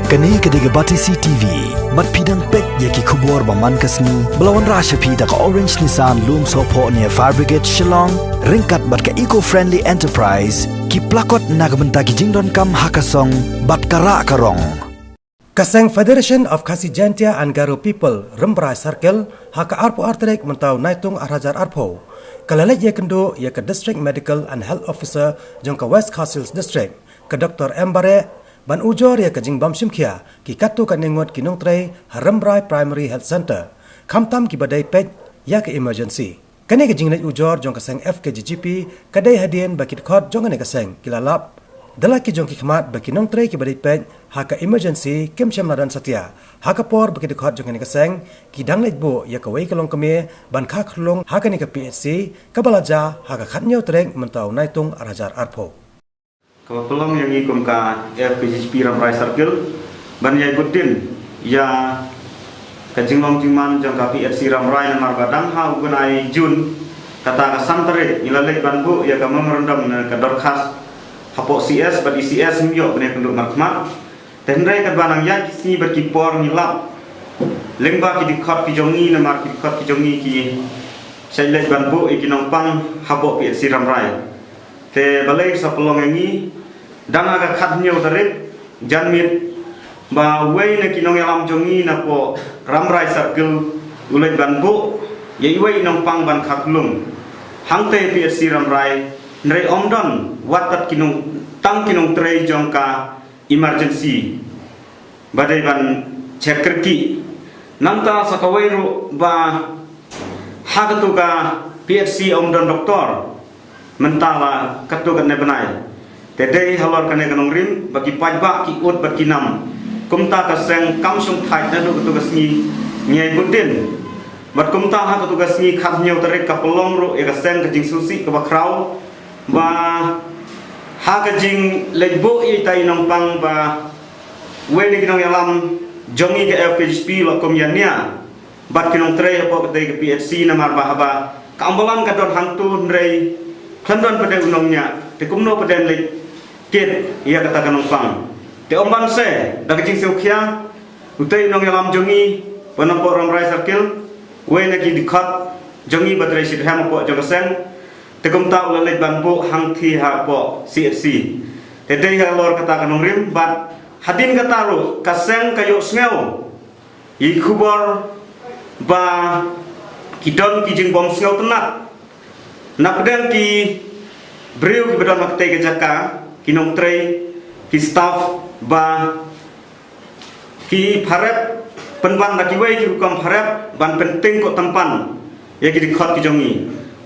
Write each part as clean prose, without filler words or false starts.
Kani kediga bati CTV, mat pidang pek yaki kubur baman kasni, belawan rasha pida ka Orange Nissan Loom Sopo near Fire Brigade Shillong, ringkat bat ka eco-friendly enterprise, ki plakot nagbenta ki jingdon kam hakasong, bat kara karong. Kaseng Federation of Khasi Jantia and Garo People Rembrai Circle haka arpo artrek mentau naitung arhajar arpo. Kalalek ye kendo ye ke District Medical and Health Officer jong ke West Khasi District ke Dr. Mbare ban ujor ye ke jing bam simkhia ki katu ka nengot ki nongtrei Rembrai Primary Health Center. Kamtam ki badai pej ya ke emergency. Kane ke jing lek ujor jong kaseng FKGGP kadai hadien bakit khot jong ne kaseng kilalap. Dalam ki jong ki khmat bagi nong tray ki badai pej haka emergency kem syam ladan satya haka por bagi dekhot jong ni kaseng ki dang lek bo ya ka wei kalong keme ban kha khlong haka ni ka PHC ka balaja haka khatnyau treng mentau naitung arajar arpho ka pelong yang ikum ka FPGP Rembrai Circle ban yai budin ya ka jinglong jingman jong ka PHC Rembrai namar badang ha ugunai Jun kata ka santere ilalek ban bu ya ka memorandum ka dorkhas Hapo CS bagi CS mio benar kenduk markmat tendai kat banang ya kisi berkipor nilap lengba ki dikhat ki jongi na mar ki dikhat ki jongi ki sailek banbu iki nongpang hapo PHC Rembrai te balai sa pelong ngi dang aga khat nyau tarik janmit ba wei na ki nong yalam jongi na po Rembrai Circle ulai banbu ye wei nongpang ban khaklum hangte PHC Rembrai Nrai omdon watat kinung tang kinung tray jongka emergency badai ban cekerki nanta sakawairu ba hagatu ka PHC omdon doktor mentala katu kan benai tedei halor kan kanong rim bagi pajba ki ut bagi nam kumta kaseng kamsung thai nadu katu kasni nyai budin bat kumta hagatu kasni khat nyau tarik ka pelong ru e kaseng kajing susi ka bakrau ba hakajing lejbo itai nongpang ba weni kinong yalam jongi ke FPGP lokom yania bat kinong tray hapo ke PHC namar bahaba kaambalan kadon hantu nrei khandon pada unongnya te kumno pada lej kit ia kata kanongpang te omban se dakajing seukhia utai nong yalam jongi panapo Rembrai Circle weni ki dikhat jongi batrai sidham hapo jongaseng tekum ta ulalek banbu hang thi ha po CFC tedei halor kata kanong rim bat hadin kataru kaseng kayo sngew i khubor ba kidon ki jing bom sngew tenat nakden ki breu ki bedon makte ke jaka kinong tray ki staff ba ki pharep penban laki wei ki hukum pharep ban penting ko tampan ya ki dikhot ki jongi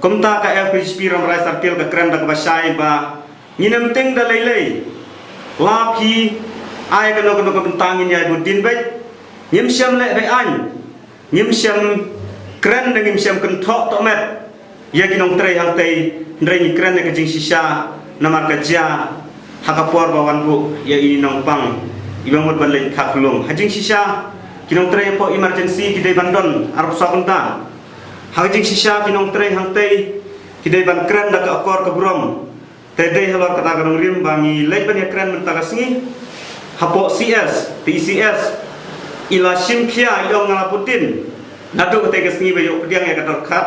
kumta ka FPGP Rembrai Circle ka kren dak basai ba nginem ting da lei lapi ai ka no ka bentangin ya budin bai nyim syam le bai an nyim syam kren dang nyim syam kenthok to met ya kinong tray hang tei ndrei ni kren ka jing sisa namar ka ja hakapor bawan bu ya ini nongpang ibang mot ban le khaklung hajing sisa kinong tray po emergency kidai bandon arep sa kunta hajing sisa kinong tray hang tei kidai ban kren dak akor ka brom tedei halor kata kanong rim bangi lei ban ya kren mentagasngi hapo CS TCS ila simkhia yong ngalaputin nadu kate gasngi bayo pediang ya kadar khat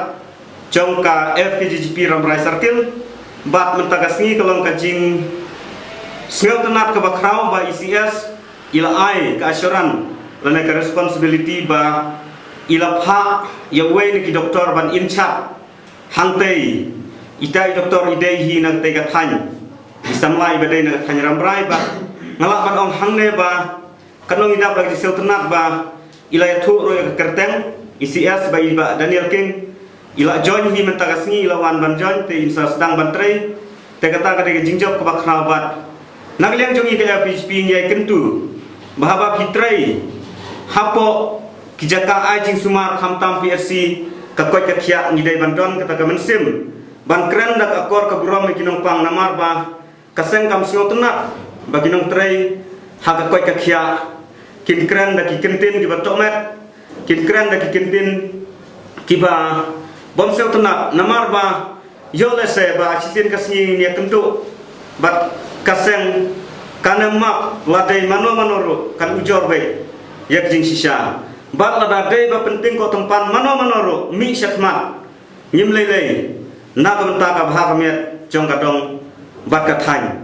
jongka FPGP Rembrai Circle bat mentagasngi kalong kajing sngel tenat ka bakrau ba ICS ila ai ka assuran lana ka responsibility ba ila pha ya wei ni doktor ban inchat hangtei itai doktor idei hi nang tei ka than isamlai badai na than Rembrai ba ngalak ban ong hangne ba kanong idap lagi sel tenat ba ila ya thu ro ya kerteng ICS ba iba Daniel King ila join hi mentagasngi ila wan ban join te insa sedang ban trai te kata ka de jingjok ka bakhra bat nagliang jongi ka FPGP ngai kentu bahaba pitrai hapo kijaka ajing sumar khamtam PRC kakoi kakhia ngidai bandon kata ka mensim ban kren dak akor ka buram kinong pang namar ba kaseng kam singo tenat bagi nong tray ha kakoi kakhia kin kren dak kintin ki batomet kin kren dak kintin kiba bom sel tenat namar ba yole se ba chisin kasni ni kentu bat kaseng Karena mak ladai mano kan ujor be yak jing sisa. Bat ladai ba penting ko tempan mano mi syakmat nyim lele na ka benta ka bha ka met jong ka dong bat ka thai